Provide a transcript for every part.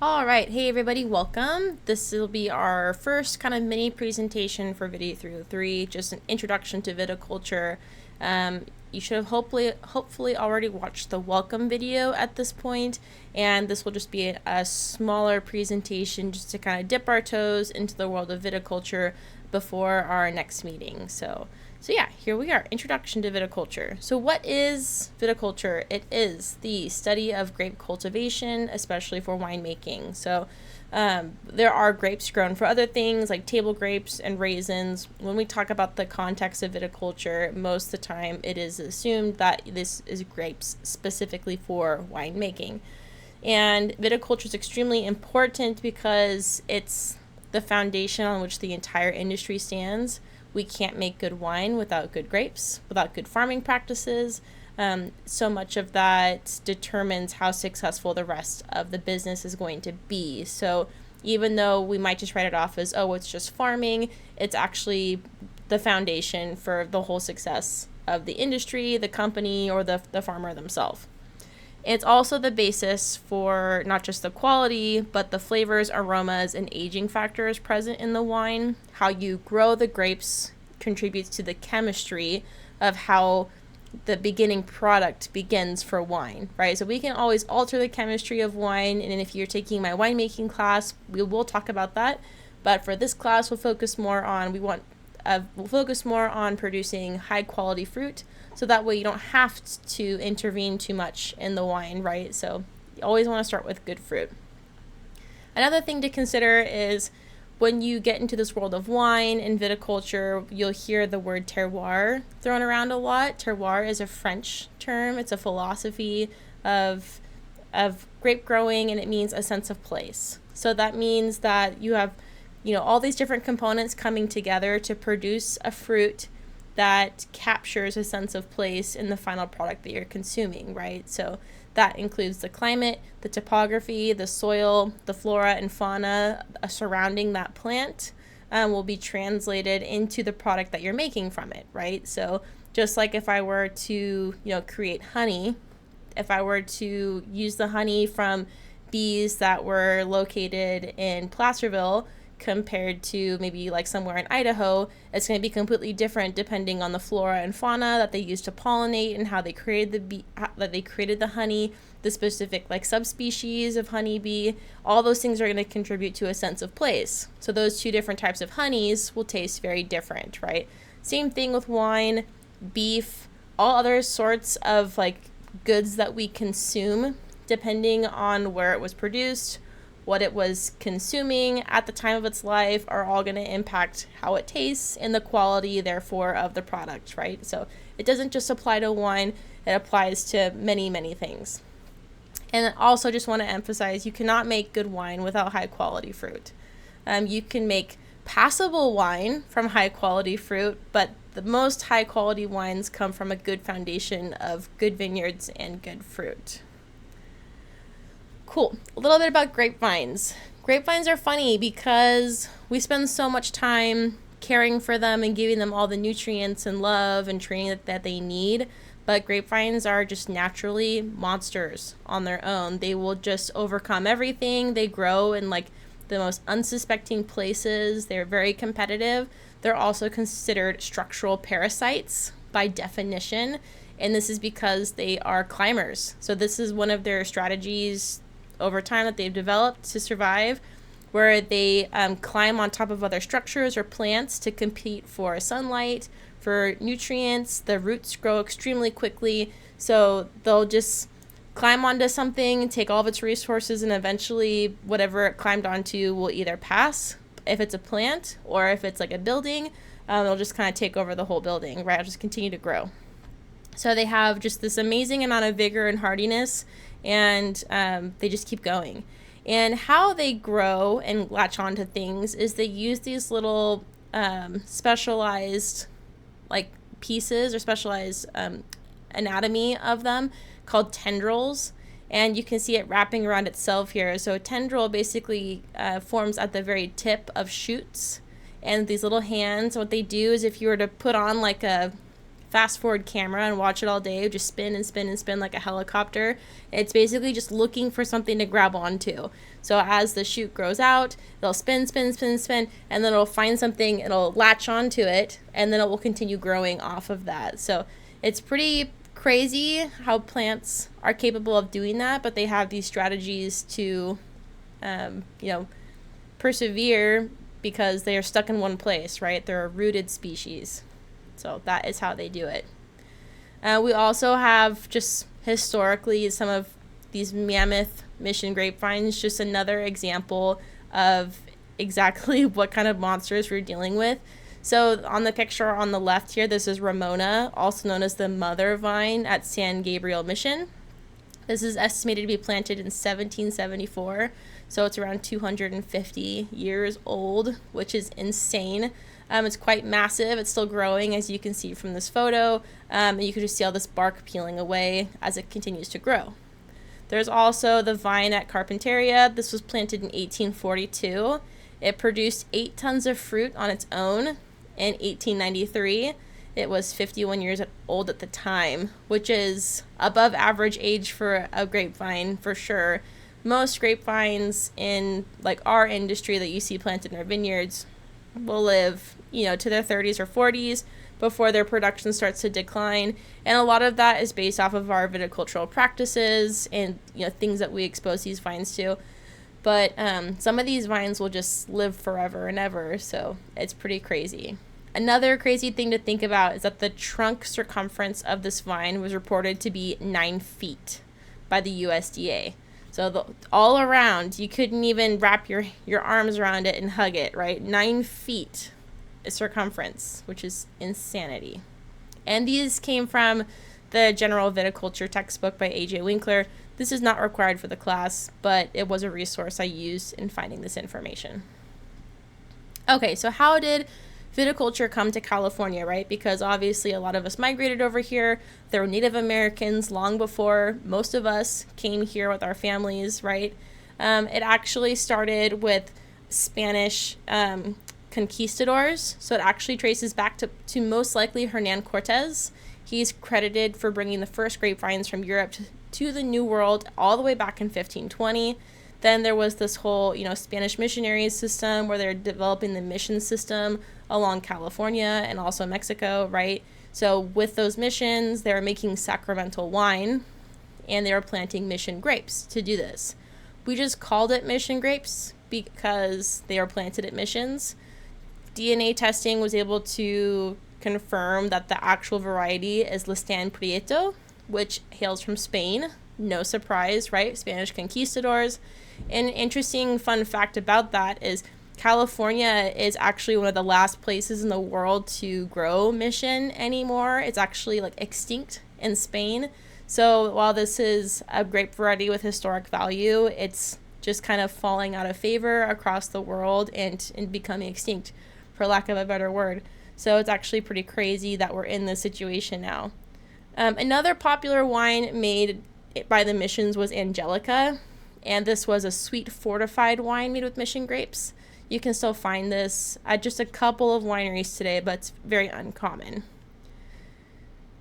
All right, hey everybody, welcome. This will be our first kind of mini presentation for Video 303, just an introduction to viticulture. You should have hopefully already watched the welcome video at this point, and this will just be a smaller presentation just to kind of dip our toes into the world of viticulture before our next meeting. So yeah, here we are, introduction to viticulture. So what is viticulture? It is the study of grape cultivation, especially for winemaking. So there are grapes grown for other things like table grapes and raisins. When we talk about the context of viticulture, most of the time it is assumed that this is grapes specifically for winemaking. And viticulture is extremely important because it's the foundation on which the entire industry stands. We can't make good wine without good grapes, without good farming practices. So much of that determines how successful the rest of the business is going to be. So even though we might just write it off as, oh, it's just farming, it's actually the foundation for the whole success of the industry, the company, or the farmer themselves. It's also the basis for not just the quality, but the flavors, aromas, and aging factors present in the wine. How you grow the grapes contributes to the chemistry of how the beginning product begins for wine, right? So we can always alter the chemistry of wine, and if you're taking my winemaking class, we will talk about that. But for this class, we'll focus more on producing high quality fruit, so that way you don't have to intervene too much in the wine, right? So you always want to start with good fruit. Another thing to consider is when you get into this world of wine and viticulture, you'll hear the word terroir thrown around a lot. Terroir is a French term. It's a philosophy of grape growing, and it means a sense of place. So that means that you have all these different components coming together to produce a fruit that captures a sense of place in the final product that you're consuming, right? So that includes the climate, the topography, the soil, the flora and fauna surrounding that plant will be translated into the product that you're making from it, right? So just like if I were to, create honey, if I were to use the honey from bees that were located in Placerville, compared to maybe like somewhere in Idaho, it's going to be completely different depending on the flora and fauna that they used to pollinate and how they created the honey, the specific like subspecies of honeybee. All those things are going to contribute to a sense of place. So those two different types of honeys will taste very different, right? Same thing with wine, beef, all other sorts of like goods that we consume, depending on where it was produced, what it was consuming at the time of its life, are all going to impact how it tastes and the quality, therefore, of the product, right? So it doesn't just apply to wine, it applies to many, many things. And also just want to emphasize, you cannot make good wine without high quality fruit. You can make passable wine from high quality fruit, but the most high quality wines come from a good foundation of good vineyards and good fruit. Cool. A little bit about grapevines. Grapevines are funny because we spend so much time caring for them and giving them all the nutrients and love and training that they need. But grapevines are just naturally monsters on their own. They will just overcome everything. They grow in like the most unsuspecting places. They're very competitive. They're also considered structural parasites by definition. And this is because they are climbers. So this is one of their strategies over time that they've developed to survive, where they climb on top of other structures or plants to compete for sunlight, for nutrients. The roots grow extremely quickly, so they'll just climb onto something, take all of its resources, and eventually whatever it climbed onto will either pass, if it's a plant, or if it's like a building, they'll just kind of take over the whole building, right? It'll just continue to grow. So they have just this amazing amount of vigor and hardiness, and they just keep going. And how they grow and latch onto things is they use these little specialized like pieces or specialized anatomy of them called tendrils. And you can see it wrapping around itself here. So a tendril basically forms at the very tip of shoots. And these little hands, what they do is if you were to put on like a fast forward camera and watch it all day, just spin and spin and spin like a helicopter. It's basically just looking for something to grab onto. So as the shoot grows out, they'll spin, spin, spin, spin, and then it'll find something, it'll latch onto it, and then it will continue growing off of that. So it's pretty crazy how plants are capable of doing that, but they have these strategies to, persevere because they are stuck in one place, right? They're a rooted species. So that is how they do it. We also have just historically some of these mammoth mission grapevines, just another example of exactly what kind of monsters we're dealing with. So on the picture on the left here, this is Ramona, also known as the mother vine at San Gabriel Mission. This is estimated to be planted in 1774, so it's around 250 years old, which is insane. It's quite massive. It's still growing, as you can see from this photo. And you can just see all this bark peeling away as it continues to grow. There's also the vine at Carpinteria. This was planted in 1842. It produced 8 tons of fruit on its own in 1893. It was 51 years old at the time, which is above average age for a grapevine for sure. Most grapevines in like our industry that you see planted in our vineyards will live, to their 30s or 40s before their production starts to decline. And a lot of that is based off of our viticultural practices and, things that we expose these vines to. But some of these vines will just live forever and ever, so it's pretty crazy. Another crazy thing to think about is that the trunk circumference of this vine was reported to be 9 feet by the USDA. So all around, you couldn't even wrap your arms around it and hug it, right? 9 feet circumference, which is insanity. And these came from the General Viticulture textbook by A.J. Winkler. This is not required for the class, but it was a resource I used in finding this information. Okay, so how did viticulture come to California, right? Because obviously a lot of us migrated over here. There were Native Americans long before most of us came here with our families, right? It actually started with Spanish conquistadors. So it actually traces back to most likely Hernan Cortez. He's credited for bringing the first grapevines from Europe to the New World all the way back in 1520. Then there was this whole, Spanish missionary system where they're developing the mission system along California and also Mexico, right? So with those missions, they were making sacramental wine and they were planting mission grapes to do this. We just called it mission grapes because they were planted at missions. DNA testing was able to confirm that the actual variety is Listan Prieto, which hails from Spain. No surprise, right? Spanish conquistadors. An interesting fun fact about that is California is actually one of the last places in the world to grow mission anymore. It's actually extinct in Spain. So while this is a grape variety with historic value, it's just kind of falling out of favor across the world and becoming extinct, for lack of a better word. So it's actually pretty crazy that we're in this situation now. Another popular wine made by the missions was Angelica, and this was a sweet fortified wine made with mission grapes. You can still find this at just a couple of wineries today, but it's very uncommon.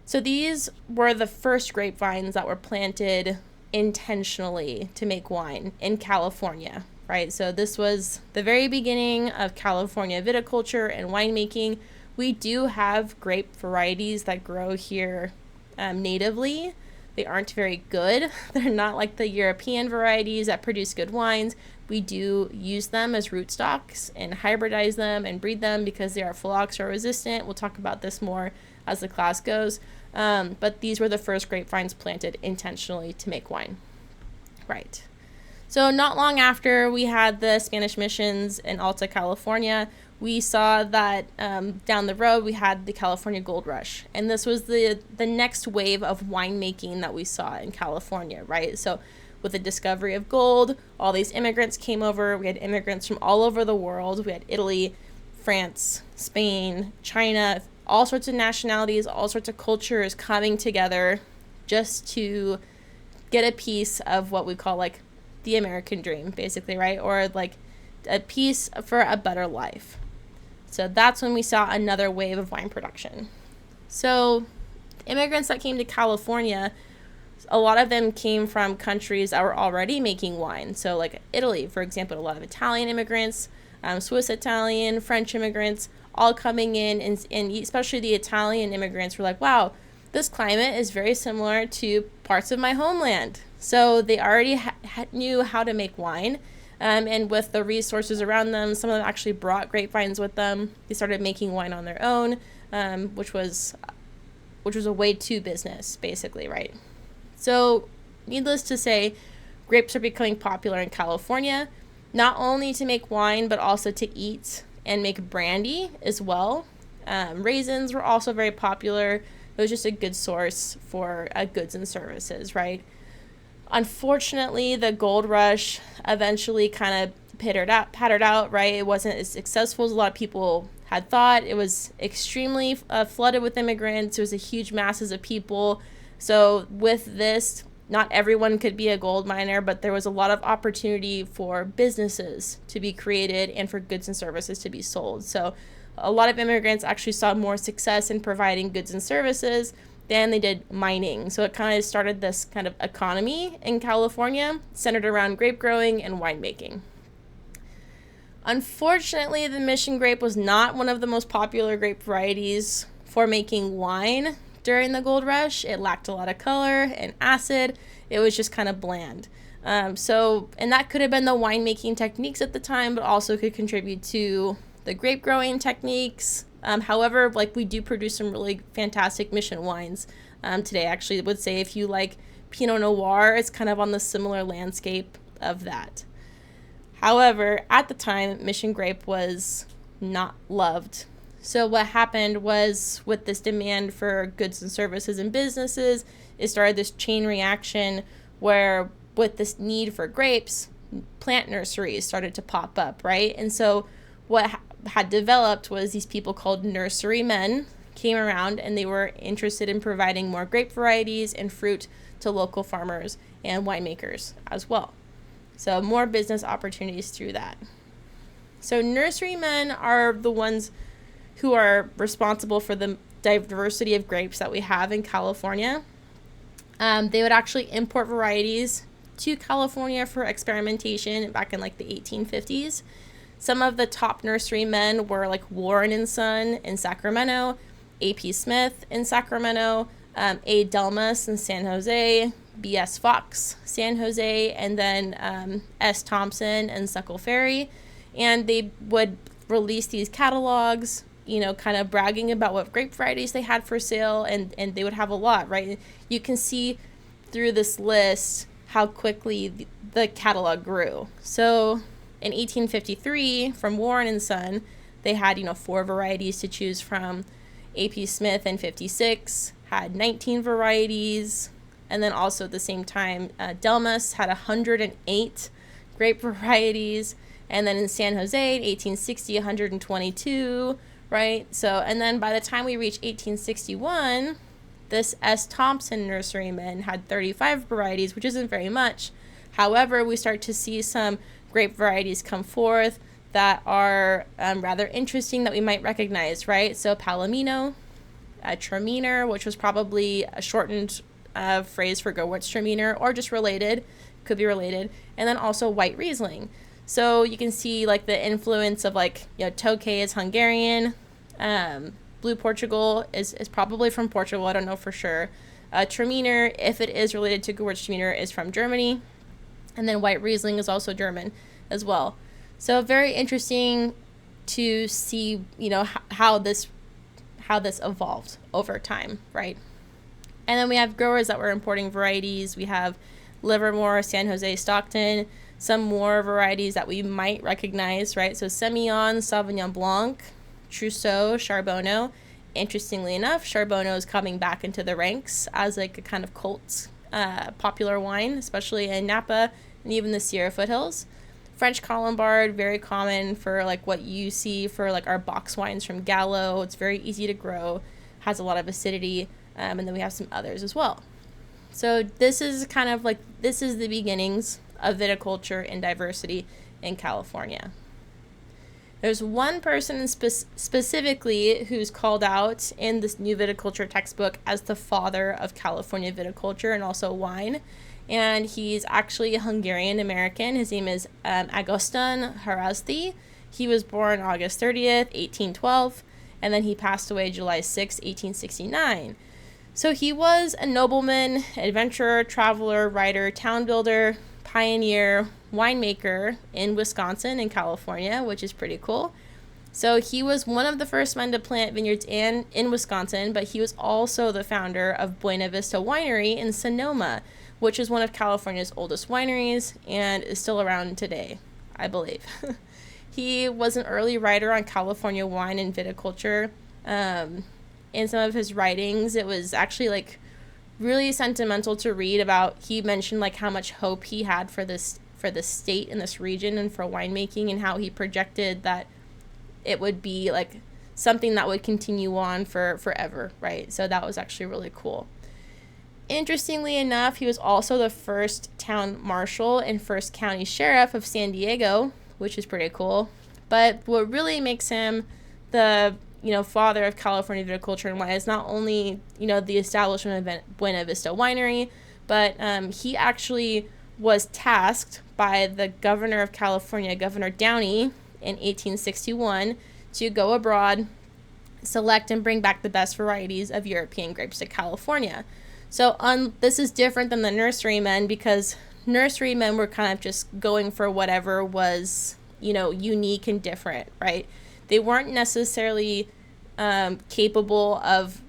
So these were the first grapevines that were planted intentionally to make wine in California, right? So this was the very beginning of California viticulture and winemaking. We do have grape varieties that grow here natively. They aren't very good. They're not like the European varieties that produce good wines. We do use them as rootstocks and hybridize them and breed them because they are phylloxera resistant. We'll talk about this more as the class goes. But these were the first grapevines planted intentionally to make wine. Right. So not long after we had the Spanish missions in Alta California, we saw that down the road we had the California Gold Rush. And this was the next wave of winemaking that we saw in California, right? So with the discovery of gold, all these immigrants came over. We had immigrants from all over the world. We had Italy, France, Spain, China, all sorts of nationalities, all sorts of cultures coming together just to get a piece of what we call the American dream, basically, right? Or a piece for a better life. So that's when we saw another wave of wine production. So immigrants that came to California, a lot of them came from countries that were already making wine. So like Italy, for example, a lot of Italian immigrants, Swiss Italian, French immigrants, all coming in, and especially the Italian immigrants were like, wow, this climate is very similar to parts of my homeland. So they already knew how to make wine. And with the resources around them, some of them actually brought grapevines with them. They started making wine on their own, which was a way to business, basically, right? So needless to say, grapes are becoming popular in California, not only to make wine, but also to eat and make brandy as well. Raisins were also very popular. It was just a good source for goods and services, right? Unfortunately, the gold rush eventually kind of pattered out, right? It wasn't as successful as a lot of people had thought. It was extremely flooded with immigrants. It was a huge masses of people. So with this, not everyone could be a gold miner, but there was a lot of opportunity for businesses to be created and for goods and services to be sold. So a lot of immigrants actually saw more success in providing goods and services than they did mining. So it kind of started this kind of economy in California centered around grape growing and winemaking. Unfortunately, the Mission grape was not one of the most popular grape varieties for making wine during the gold rush. It lacked a lot of color and acid. It was just kind of bland. And that could have been the winemaking techniques at the time, but also could contribute to the grape growing techniques. However, like, we do produce some really fantastic Mission wines today. Actually, I would say if you like Pinot Noir, it's kind of on the similar landscape of that. However, at the time, Mission grape was not loved. So what happened was, with this demand for goods and services and businesses, it started this chain reaction where, with this need for grapes, plant nurseries started to pop up, right? And so what had developed was these people called nurserymen came around, and they were interested in providing more grape varieties and fruit to local farmers and winemakers as well. So more business opportunities through that. So nurserymen are the ones who are responsible for the diversity of grapes that we have in California. They would actually import varieties to California for experimentation back in like the 1850s. Some of the top nurserymen were like Warren and Son in Sacramento, A.P. Smith in Sacramento, A. Delmas in San Jose, B.S. Fox, San Jose, and then S. Thompson and Suckle Ferry. And they would release these catalogs, you know, kind of bragging about what grape varieties they had for sale, and they would have a lot, right? You can see through this list how quickly the catalog grew. So in 1853, from Warren and Son, they had, 4 varieties to choose from. A.P. Smith in 56 had 19 varieties. And then also at the same time, Delmas had 108 grape varieties. And then in San Jose in 1860, 122, right? So, and then by the time we reach 1861, this S. Thompson nurseryman had 35 varieties, which isn't very much. However, we start to see some grape varieties come forth that are rather interesting that we might recognize, right? So Palomino, Traminer, which was probably a shortened phrase for Gewürztraminer, or just related, could be related, and then also white Riesling. So you can see like the influence of Tokay is Hungarian, Blue Portugal is probably from Portugal, I don't know for sure. Traminer, if it is related to Gewürztraminer, is from Germany, and then white Riesling is also German as well. So very interesting to see, how this evolved over time, right? And then we have growers that were importing varieties. We have Livermore, San Jose, Stockton, some more varieties that we might recognize, right? So Semillon, Sauvignon Blanc, Trousseau, Charbonneau. Interestingly enough, Charbonneau is coming back into the ranks as like a kind of cult popular wine, especially in Napa and even the Sierra foothills. French Colombard, very common for like what you see for like our box wines from Gallo. It's very easy to grow, has a lot of acidity, and then we have some others as well. So this is the beginnings of viticulture and diversity in California. There's one person specifically who's called out in this new viticulture textbook as the father of California viticulture and also wine. And he's actually a Hungarian American. His name is Agustin Haraszti. He was born August 30th, 1812, and then he passed away July 6, 1869. So he was a nobleman, adventurer, traveler, writer, town builder, pioneer, winemaker in Wisconsin and California, which is pretty cool. So he was one of the first men to plant vineyards in Wisconsin, but he was also the founder of Buena Vista Winery in Sonoma, which is one of California's oldest wineries and is still around today, I believe. He was an early writer on California wine and viticulture. In some of his writings, it was actually like really sentimental to read about. He mentioned like how much hope he had for this state and this region and for winemaking, and how he projected that it would be like something that would continue on for forever, right? So that was actually really cool. Interestingly enough, he was also the first town marshal and first county sheriff of San Diego, which is pretty cool. But what really makes him the father of California viticulture and wine is not only the establishment of Buena Vista Winery, but he actually was tasked by the governor of California, Governor Downey, in 1861 to go abroad, select and bring back the best varieties of European grapes to California. So this is different than the nurserymen, because nurserymen were kind of just going for whatever was, unique and different, right? They weren't necessarily capable of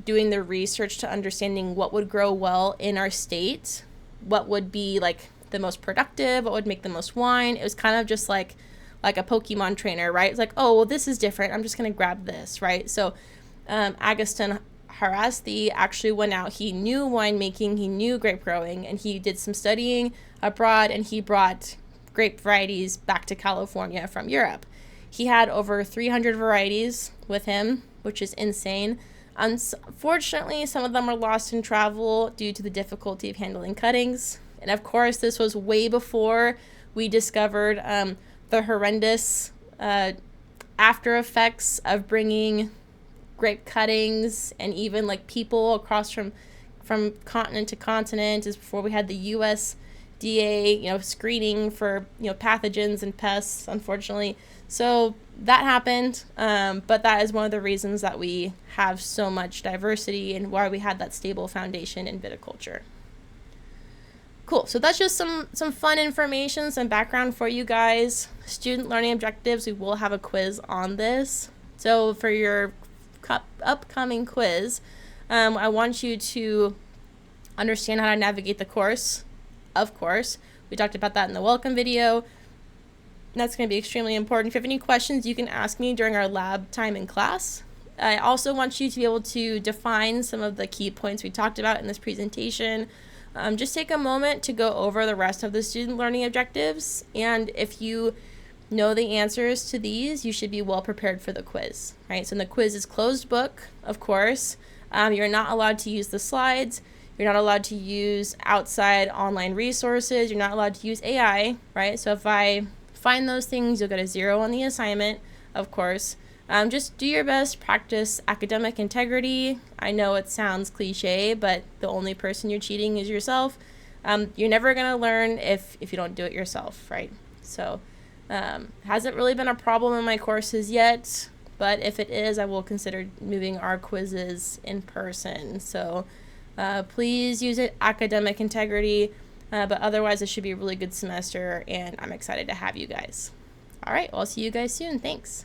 doing the research to understanding what would grow well in our state, what would be like the most productive, what would make the most wine. It was kind of just like a Pokemon trainer, right? It's like, oh, well, this is different, I'm just going to grab this, right? So Agustin Haraszti actually went out. He knew winemaking, he knew grape growing, and he did some studying abroad, and he brought grape varieties back to California from Europe. He had over 300 varieties with him, which is insane. Unfortunately, some of them were lost in travel due to the difficulty of handling cuttings. And of course, this was way before we discovered the horrendous after effects of bringing grape cuttings and even like people across from continent to continent. Is before we had the USDA, screening for pathogens and pests, unfortunately. So that happened, but that is one of the reasons that we have so much diversity and why we had that stable foundation in viticulture. Cool. So that's just some fun information, some background for you guys. Student learning objectives, we will have a quiz on this. So for your upcoming quiz, I want you to understand how to navigate the course. Of course, we talked about that in the welcome video. That's going to be extremely important. If you have any questions, you can ask me during our lab time in class. I also want you to be able to define some of the key points we talked about in this presentation. Just take a moment to go over the rest of the student learning objectives. And if you know the answers to these, you should be well prepared for the quiz, right? So the quiz is closed book, of course. You're not allowed to use the slides. You're not allowed to use outside online resources. You're not allowed to use AI, right? So if I find those things, you'll get a 0 on the assignment, of course. Just do your best, practice academic integrity. I know it sounds cliche, but the only person you're cheating is yourself. You're never going to learn if you don't do it yourself, right? So hasn't really been a problem in my courses yet, but if it is, I will consider moving our quizzes in person. So please use it, academic integrity. But otherwise, it should be a really good semester, and I'm excited to have you guys. All right, well, I'll see you guys soon. Thanks.